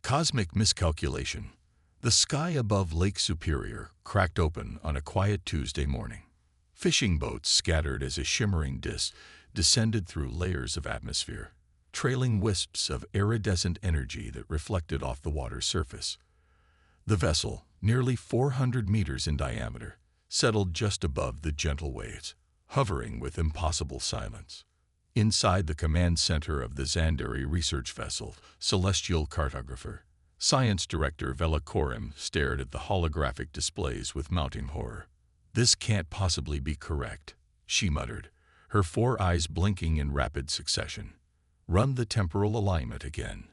Cosmic miscalculation. The sky above Lake Superior cracked open on a quiet Tuesday morning. Fishing boats scattered as a shimmering disk descended through layers of atmosphere, trailing wisps of iridescent energy that reflected off the water's surface. The vessel, nearly 400 meters in diameter, settled just above the gentle waves, hovering with impossible silence. Inside the command center of the Zandari research vessel, celestial cartographer, science director Vela Korim stared at the holographic displays with mounting horror. "This can't possibly be correct," she muttered, her four eyes blinking in rapid succession. "Run the temporal alignment again."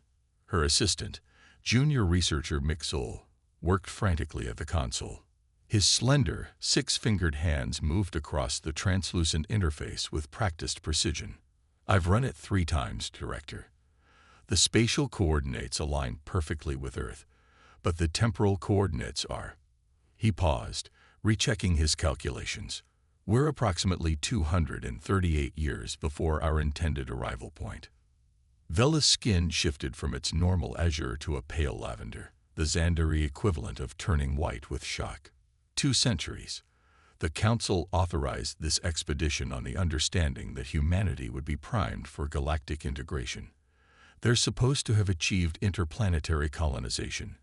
Her assistant, junior researcher Mick Soul, worked frantically at the console. His slender, six-fingered hands moved across the translucent interface with practiced precision. "I've run it 3 times, Director. The spatial coordinates align perfectly with Earth, but the temporal coordinates are." He paused, rechecking his calculations. "We're approximately 238 years before our intended arrival point." Vela's skin shifted from its normal azure to a pale lavender, the Zandari equivalent of turning white with shock. 2 centuries. The Council authorized this expedition on the understanding that humanity would be primed for galactic integration. They're supposed to have achieved interplanetary colonization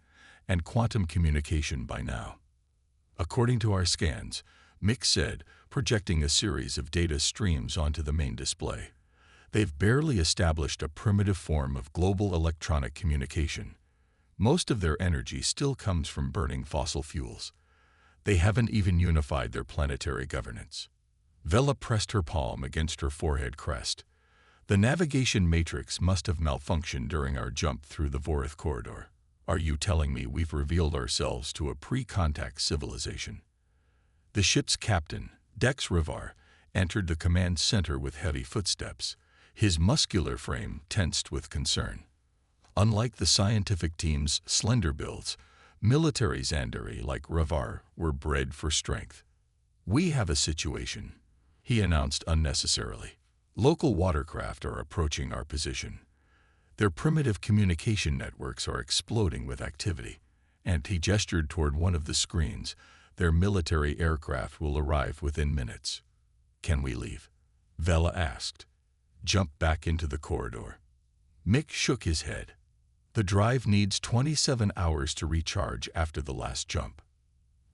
and quantum communication by now. According to our scans, Mick said, projecting a series of data streams onto the main display, they've barely established a primitive form of global electronic communication. Most of their energy still comes from burning fossil fuels. They haven't even unified their planetary governance. Vela pressed her palm against her forehead crest. "The navigation matrix must have malfunctioned during our jump through the Vorith corridor. Are you telling me we've revealed ourselves to a pre-contact civilization?" The ship's captain, Dex Rivar, entered the command center with heavy footsteps, his muscular frame tensed with concern. Unlike the scientific team's slender builds, military Zandari like Rivar were bred for strength. "We have a situation," he announced unnecessarily. "Local watercraft are approaching our position. Their primitive communication networks are exploding with activity," and he gestured toward one of the screens. "Their military aircraft will arrive within minutes." "Can we leave?" Vela asked. "Jump back into the corridor." Mick shook his head. "The drive needs 27 hours to recharge after the last jump."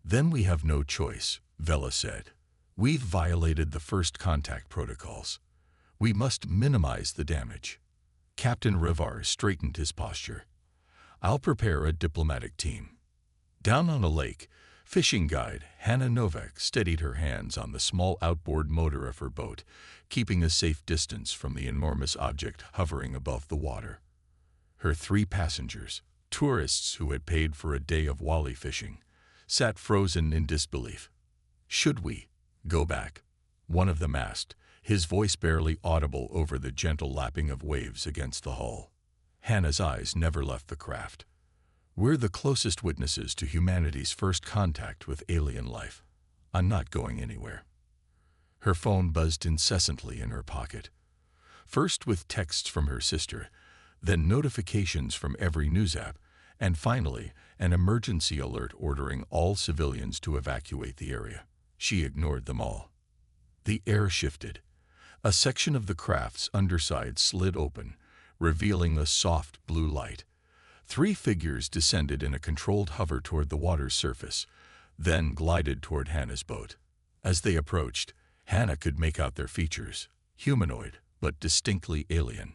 "Then we have no choice," Vela said. "We've violated the first contact protocols. We must minimize the damage." Captain Rivar straightened his posture. "I'll prepare a diplomatic team." Down on a lake, fishing guide Hannah Novak steadied her hands on the small outboard motor of her boat, keeping a safe distance from the enormous object hovering above the water. Her 3 passengers, tourists who had paid for a day of wally fishing, sat frozen in disbelief. "Should we go back?" one of them asked, his voice barely audible over the gentle lapping of waves against the hull. Hannah's eyes never left the craft. "We're the closest witnesses to humanity's first contact with alien life. I'm not going anywhere." Her phone buzzed incessantly in her pocket. First with texts from her sister, then notifications from every news app, and finally an emergency alert ordering all civilians to evacuate the area. She ignored them all. The air shifted. A section of the craft's underside slid open, revealing a soft blue light. 3 figures descended in a controlled hover toward the water's surface, then glided toward Hannah's boat. As they approached, Hannah could make out their features, humanoid, but distinctly alien.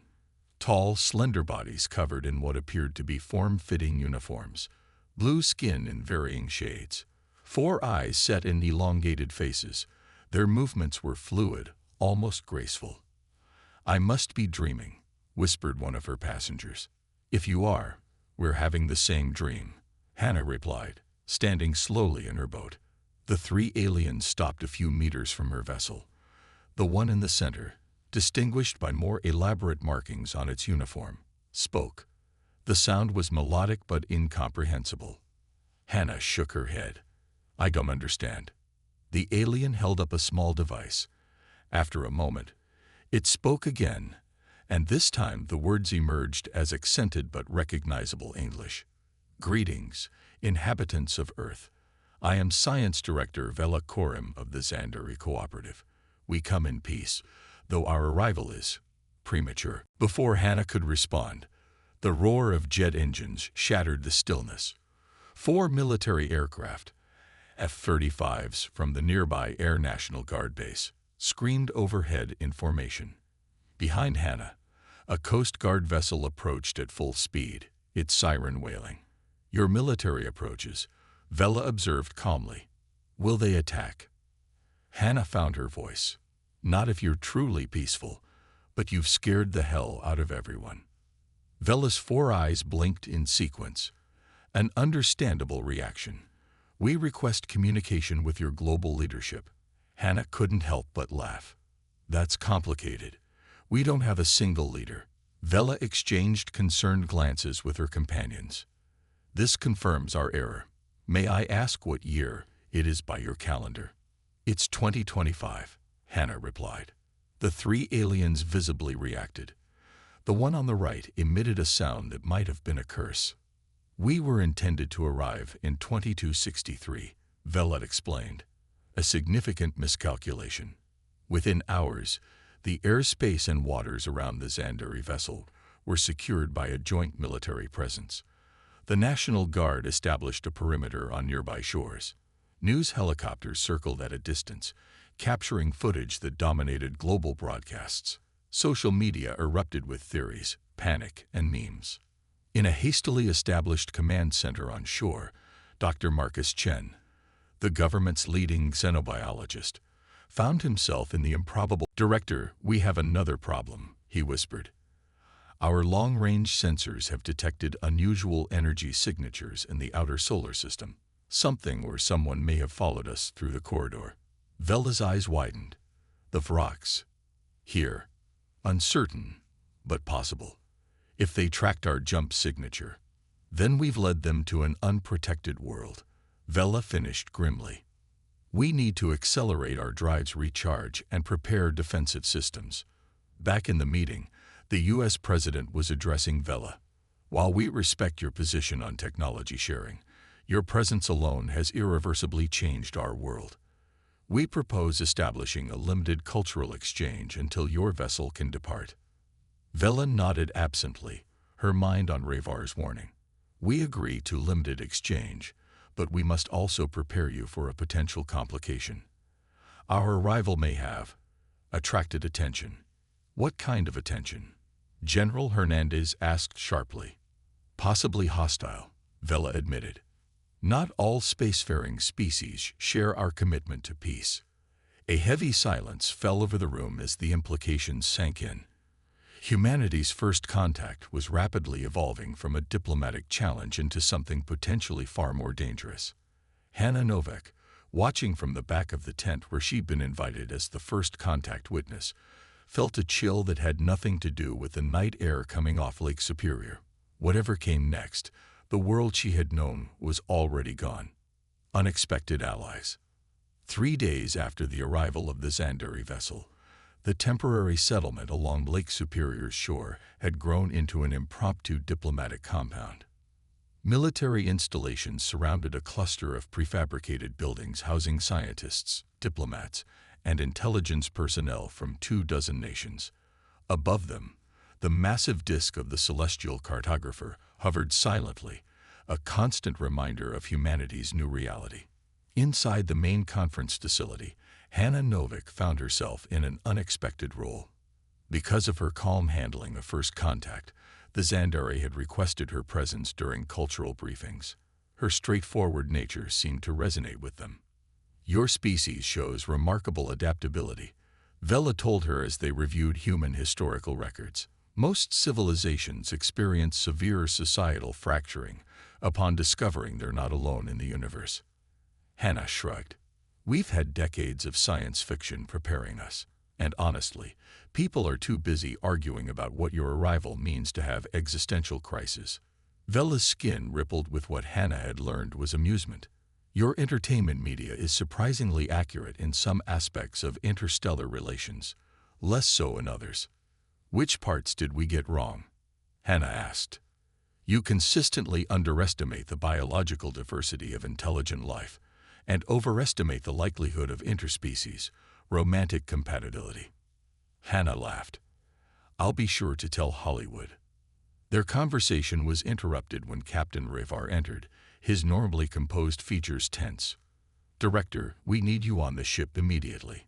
Tall, slender bodies covered in what appeared to be form-fitting uniforms, blue skin in varying shades, 4 eyes set in elongated faces. Their movements were fluid, almost graceful. "I must be dreaming," whispered one of her passengers. "If you are, we're having the same dream," Hannah replied, standing slowly in her boat. The 3 aliens stopped a few meters from her vessel. The one in the center, distinguished by more elaborate markings on its uniform, spoke. The sound was melodic but incomprehensible. Hannah shook her head. "I don't understand." The alien held up a small device. After a moment, it spoke again, And this time the words emerged as accented but recognizable English. "Greetings, inhabitants of Earth. I am Science Director Vela Korim of the Zandari Cooperative. We come in peace, though our arrival is premature." Before Hannah could respond, the roar of jet engines shattered the stillness. 4 military aircraft, F-35s from the nearby Air National Guard base, screamed overhead in formation. Behind Hannah, a Coast Guard vessel approached at full speed, its siren wailing. "Your military approaches," Vela observed calmly. "Will they attack?" Hannah found her voice. "Not if you're truly peaceful, but you've scared the hell out of everyone." Vela's 4 eyes blinked in sequence. An understandable reaction. "We request communication with your global leadership." Hannah couldn't help but laugh. "That's complicated. We don't have a single leader." Vela exchanged concerned glances with her companions. "This confirms our error. May I ask what year it is by your calendar?" "It's 2025, Hannah replied. The 3 aliens visibly reacted. The one on the right emitted a sound that might have been a curse. "We were intended to arrive in 2263, Vela explained. "A significant miscalculation. Within hours, the airspace and waters around the Zandari vessel were secured by a joint military presence. The National Guard established a perimeter on nearby shores. News helicopters circled at a distance, capturing footage that dominated global broadcasts. Social media erupted with theories, panic, and memes. In a hastily established command center on shore, Dr. Marcus Chen, the government's leading xenobiologist, found himself in the improbable. "Director, we have another problem," he whispered. "Our long-range sensors have detected unusual energy signatures in the outer solar system. Something or someone may have followed us through the corridor." Vela's eyes widened. "The Vrox. Here. Uncertain, but possible. If they tracked our jump signature, then we've led them to an unprotected world," Vela finished grimly. "We need to accelerate our drives recharge and prepare defensive systems." Back in the meeting, the U.S. President was addressing Vela. "While we respect your position on technology sharing, your presence alone has irreversibly changed our world. We propose establishing a limited cultural exchange until your vessel can depart." Vela nodded absently, her mind on Revar's warning. "We agree to limited exchange, but we must also prepare you for a potential complication. Our arrival may have attracted attention." "What kind of attention?" General Hernandez asked sharply. "Possibly hostile," Vela admitted. "Not all spacefaring species share our commitment to peace." A heavy silence fell over the room as the implications sank in. Humanity's first contact was rapidly evolving from a diplomatic challenge into something potentially far more dangerous. Hannah Novak, watching from the back of the tent where she'd been invited as the first contact witness, felt a chill that had nothing to do with the night air coming off Lake Superior. Whatever came next, the world she had known was already gone. Unexpected allies. 3 days after the arrival of the Zandari vessel, the temporary settlement along Lake Superior's shore had grown into an impromptu diplomatic compound. Military installations surrounded a cluster of prefabricated buildings housing scientists, diplomats, and intelligence personnel from 24 nations. Above them, the massive disk of the celestial cartographer hovered silently, a constant reminder of humanity's new reality. Inside the main conference facility, Hannah Novak found herself in an unexpected role. Because of her calm handling of first contact, the Zandari had requested her presence during cultural briefings. Her straightforward nature seemed to resonate with them. "Your species shows remarkable adaptability," Vela told her as they reviewed human historical records. "Most civilizations experience severe societal fracturing upon discovering they're not alone in the universe." Hannah shrugged. "We've had decades of science fiction preparing us, and honestly, people are too busy arguing about what your arrival means to have existential crises." Vela's skin rippled with what Hannah had learned was amusement. "Your entertainment media is surprisingly accurate in some aspects of interstellar relations, less so in others." Which parts did we get wrong? Hannah asked. You consistently underestimate the biological diversity of intelligent life and overestimate the likelihood of interspecies, romantic compatibility. Hannah laughed. I'll be sure to tell Hollywood. Their conversation was interrupted when Captain Revar entered, his normally composed features tense. Director, we need you on the ship immediately.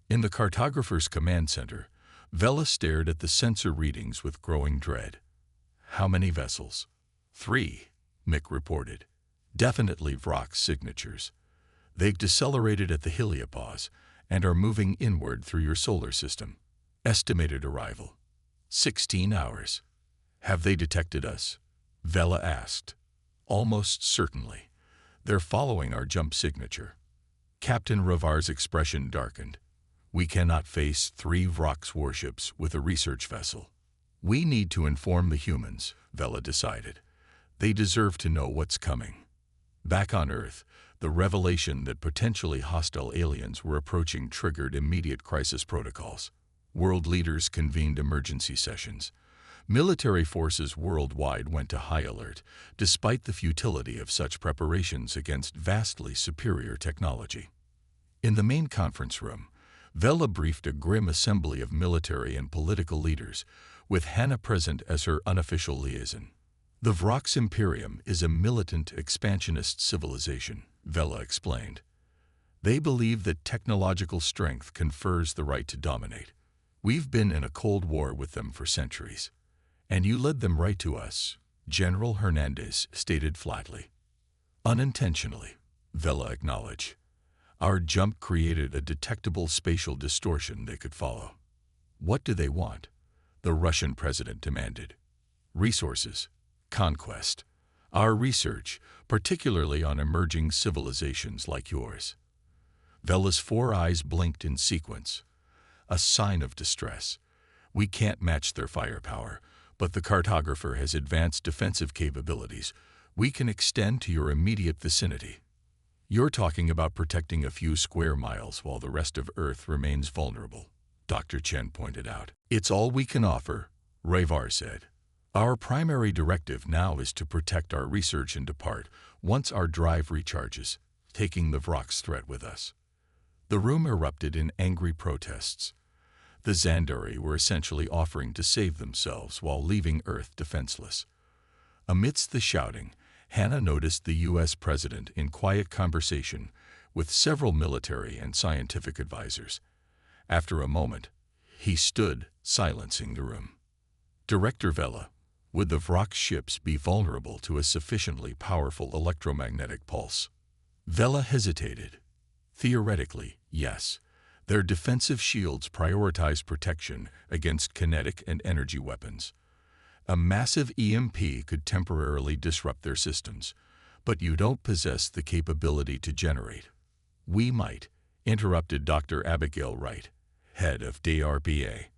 In the cartographer's command center, Vela stared at the sensor readings with growing dread. How many vessels? 3, Mick reported. Definitely Vrock's signatures. They've decelerated at the heliopause and are moving inward through your solar system. Estimated arrival: 16 hours. Have they detected us? Vela asked. Almost certainly. They're following our jump signature. Captain Revar's expression darkened. We cannot face 3 Vrock's warships with a research vessel. We need to inform the humans, Vela decided. They deserve to know what's coming. Back on Earth, the revelation that potentially hostile aliens were approaching triggered immediate crisis protocols. World leaders convened emergency sessions. Military forces worldwide went to high alert, despite the futility of such preparations against vastly superior technology. In the main conference room, Vela briefed a grim assembly of military and political leaders, with Hannah present as her unofficial liaison. The Vrock's Imperium is a militant, expansionist civilization, Vela explained. They believe that technological strength confers the right to dominate. We've been in a cold war with them for centuries. And you led them right to us, General Hernandez stated flatly. Unintentionally, Vela acknowledged. Our jump created a detectable spatial distortion they could follow. What do they want? The Russian president demanded. Resources, conquest, our research, particularly on emerging civilizations like yours. Vela's 4 eyes blinked in sequence. A sign of distress. We can't match their firepower, but the cartographer has advanced defensive capabilities. We can extend to your immediate vicinity. You're talking about protecting a few square miles while the rest of Earth remains vulnerable, Dr. Chen pointed out. It's all we can offer, Revar said. Our primary directive now is to protect our research and depart once our drive recharges, taking the Vrock's threat with us. The room erupted in angry protests. The Xandari were essentially offering to save themselves while leaving Earth defenseless. Amidst the shouting, Hannah noticed the U.S. president in quiet conversation with several military and scientific advisors. After a moment, he stood, silencing the room. Director Vela, would the Vrock ships be vulnerable to a sufficiently powerful electromagnetic pulse? Vela hesitated. Theoretically, yes. Their defensive shields prioritize protection against kinetic and energy weapons. A massive EMP could temporarily disrupt their systems, but you don't possess the capability to generate. We might, interrupted Dr. Abigail Wright, head of DRBA.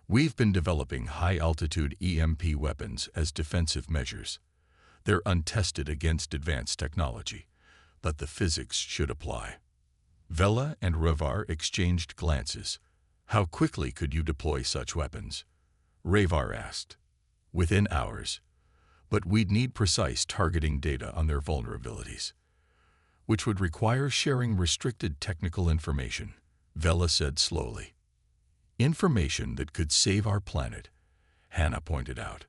We've been developing high-altitude EMP weapons as defensive measures. They're untested against advanced technology, but the physics should apply. Vela and Revar exchanged glances. How quickly could you deploy such weapons? Revar asked. Within hours. But we'd need precise targeting data on their vulnerabilities, which would require sharing restricted technical information, Vela said slowly. Information that could save our planet, Hannah pointed out.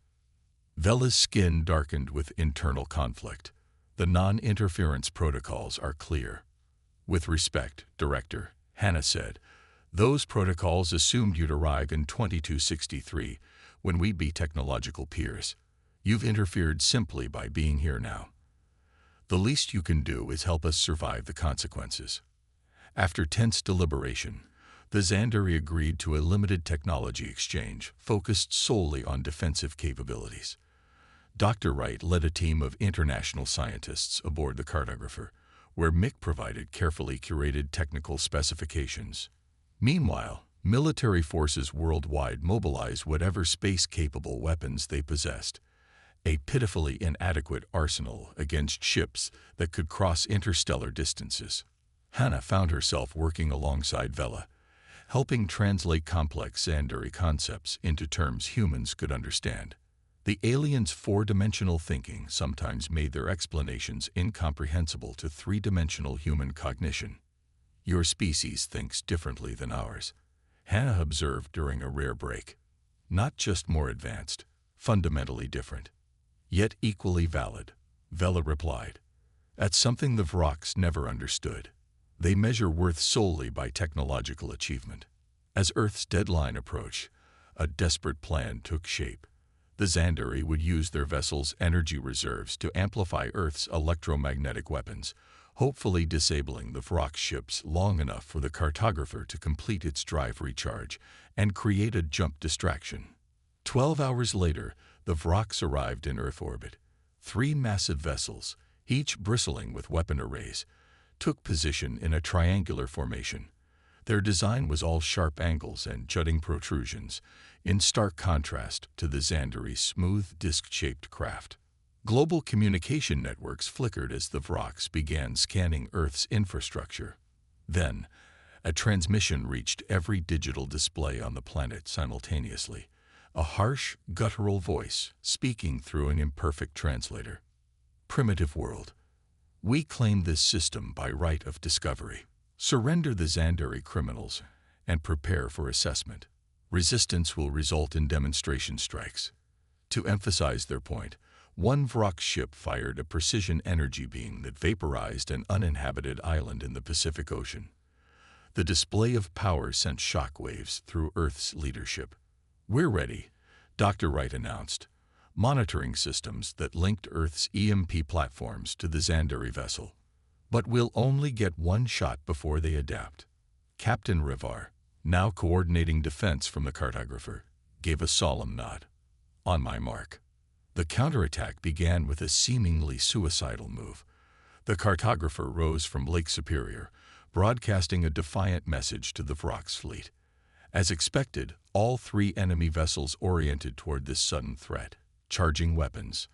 Vela's skin darkened with internal conflict. The non-interference protocols are clear. With respect, Director, Hannah said, those protocols assumed you'd arrive in 2263 when we'd be technological peers. You've interfered simply by being here now. The least you can do is help us survive the consequences. After tense deliberation, the Xandari agreed to a limited technology exchange focused solely on defensive capabilities. Dr. Wright led a team of international scientists aboard the cartographer, where Mick provided carefully curated technical specifications. Meanwhile, military forces worldwide mobilized whatever space-capable weapons they possessed, a pitifully inadequate arsenal against ships that could cross interstellar distances. Hannah found herself working alongside Vela, helping translate complex Xandari concepts into terms humans could understand. The aliens' four-dimensional thinking sometimes made their explanations incomprehensible to three-dimensional human cognition. "Your species thinks differently than ours," Hannah observed during a rare break. "Not just more advanced, fundamentally different. Yet equally valid," Vela replied. "That's something the Vroks never understood. They measure worth solely by technological achievement." As Earth's deadline approached, a desperate plan took shape. The Xandari would use their vessel's energy reserves to amplify Earth's electromagnetic weapons, hopefully disabling the Vrok ships long enough for the cartographer to complete its drive recharge and create a jump distraction. 12 hours later, the Vroks arrived in Earth orbit. 3 massive vessels, each bristling with weapon arrays, took position in a triangular formation. Their design was all sharp angles and jutting protrusions, in stark contrast to the Xandari's smooth, disc-shaped craft. Global communication networks flickered as the Vroks began scanning Earth's infrastructure. Then, a transmission reached every digital display on the planet simultaneously, a harsh, guttural voice speaking through an imperfect translator. "Primitive world. We claim this system by right of discovery. Surrender the Xandari criminals and prepare for assessment. Resistance will result in demonstration strikes." To emphasize their point, one Vrok ship fired a precision energy beam that vaporized an uninhabited island in the Pacific Ocean. The display of power sent shockwaves through Earth's leadership. "We're ready," Dr. Wright announced, monitoring systems that linked Earth's EMP platforms to the Xandari vessel. "But we'll only get one shot before they adapt." Captain Rivar, now coordinating defense from the cartographer, gave a solemn nod. "On my mark." The counterattack began with a seemingly suicidal move. The cartographer rose from Lake Superior, broadcasting a defiant message to the Vrok's fleet. As expected, all 3 enemy vessels oriented toward this sudden threat, charging weapons.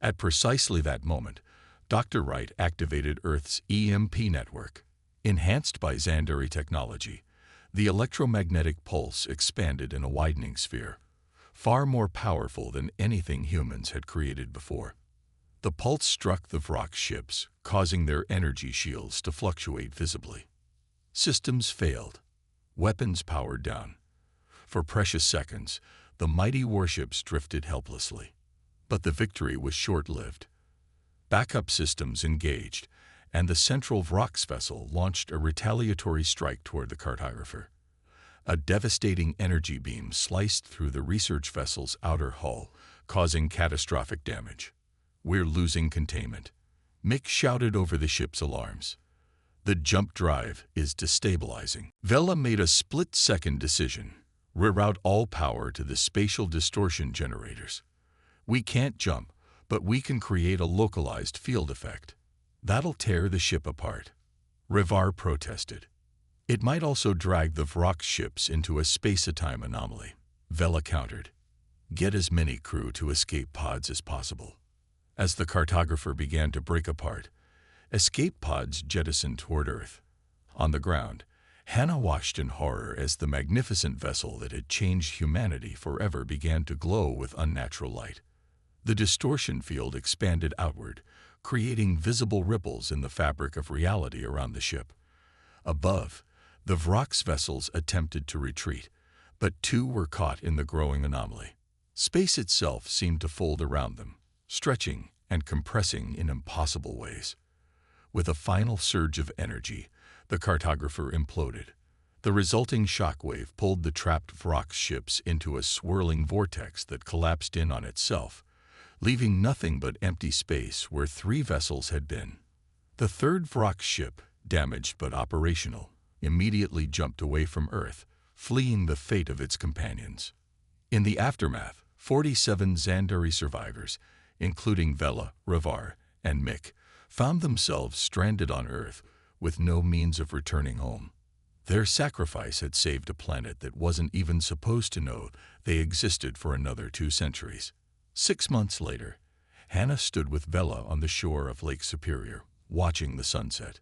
At precisely that moment, Dr. Wright activated Earth's EMP network. Enhanced by Xandari technology, the electromagnetic pulse expanded in a widening sphere, far more powerful than anything humans had created before. The pulse struck the Vrok ships, causing their energy shields to fluctuate visibly. Systems failed. Weapons powered down. For precious seconds, the mighty warships drifted helplessly. But the victory was short-lived. Backup systems engaged, and the central Vrok's vessel launched a retaliatory strike toward the cartographer. A devastating energy beam sliced through the research vessel's outer hull, causing catastrophic damage. "We're losing containment," Mick shouted over the ship's alarms. "The jump drive is destabilizing." Vela made a split-second decision: reroute all power to the spatial distortion generators. "We can't jump, but we can create a localized field effect. That'll tear the ship apart." Rivar protested. "It might also drag the Vrok ships into a space-time anomaly," Vela countered. "Get as many crew to escape pods as possible." As the cartographer began to break apart, escape pods jettisoned toward Earth. On the ground, Hannah watched in horror as the magnificent vessel that had changed humanity forever began to glow with unnatural light. The distortion field expanded outward, creating visible ripples in the fabric of reality around the ship. Above, the Vrok's vessels attempted to retreat, but 2 were caught in the growing anomaly. Space itself seemed to fold around them, stretching and compressing in impossible ways. With a final surge of energy, the cartographer imploded. The resulting shockwave pulled the trapped Vrok ships into a swirling vortex that collapsed in on itself, leaving nothing but empty space where 3 vessels had been. The 3rd Vrok ship, damaged but operational, immediately jumped away from Earth, fleeing the fate of its companions. In the aftermath, 47 Xandari survivors, including Vela, Rivar, and Mick, found themselves stranded on Earth with no means of returning home. Their sacrifice had saved a planet that wasn't even supposed to know they existed for another 2 centuries. 6 months later, Hannah stood with Vela on the shore of Lake Superior, watching the sunset.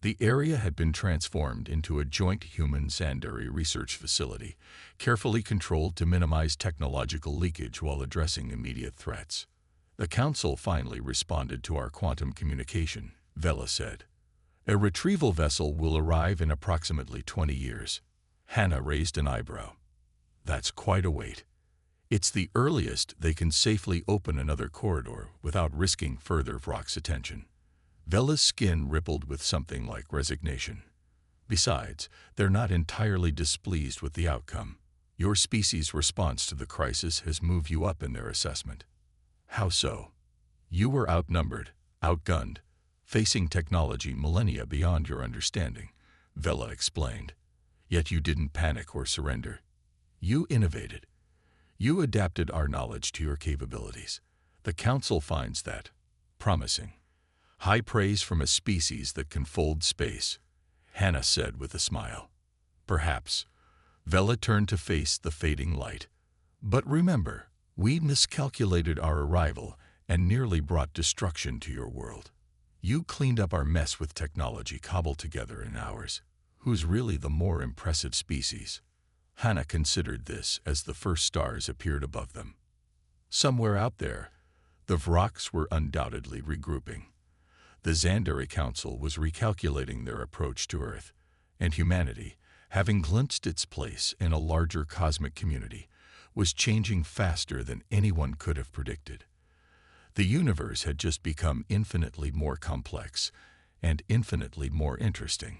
The area had been transformed into a joint human-Sandari research facility, carefully controlled to minimize technological leakage while addressing immediate threats. The Council finally responded to our quantum communication, Vela said. A retrieval vessel will arrive in approximately 20 years. Hannah raised an eyebrow. That's quite a wait. It's the earliest they can safely open another corridor without risking further Vrock's attention. Vela's skin rippled with something like resignation. Besides, they're not entirely displeased with the outcome. Your species' response to the crisis has moved you up in their assessment. How so? You were outnumbered, outgunned, facing technology millennia beyond your understanding, Vela explained. Yet you didn't panic or surrender. You innovated. You adapted our knowledge to your capabilities. The Council finds that promising. High praise from a species that can fold space, Hannah said with a smile. Perhaps. Vela turned to face the fading light. But remember, we miscalculated our arrival and nearly brought destruction to your world. You cleaned up our mess with technology cobbled together in hours. Who's really the more impressive species? Hannah considered this as the first stars appeared above them. Somewhere out there, the Vrocks were undoubtedly regrouping. The Sandari Council was recalculating their approach to Earth, and humanity, having glimpsed its place in a larger cosmic community, was changing faster than anyone could have predicted. The universe had just become infinitely more complex and infinitely more interesting.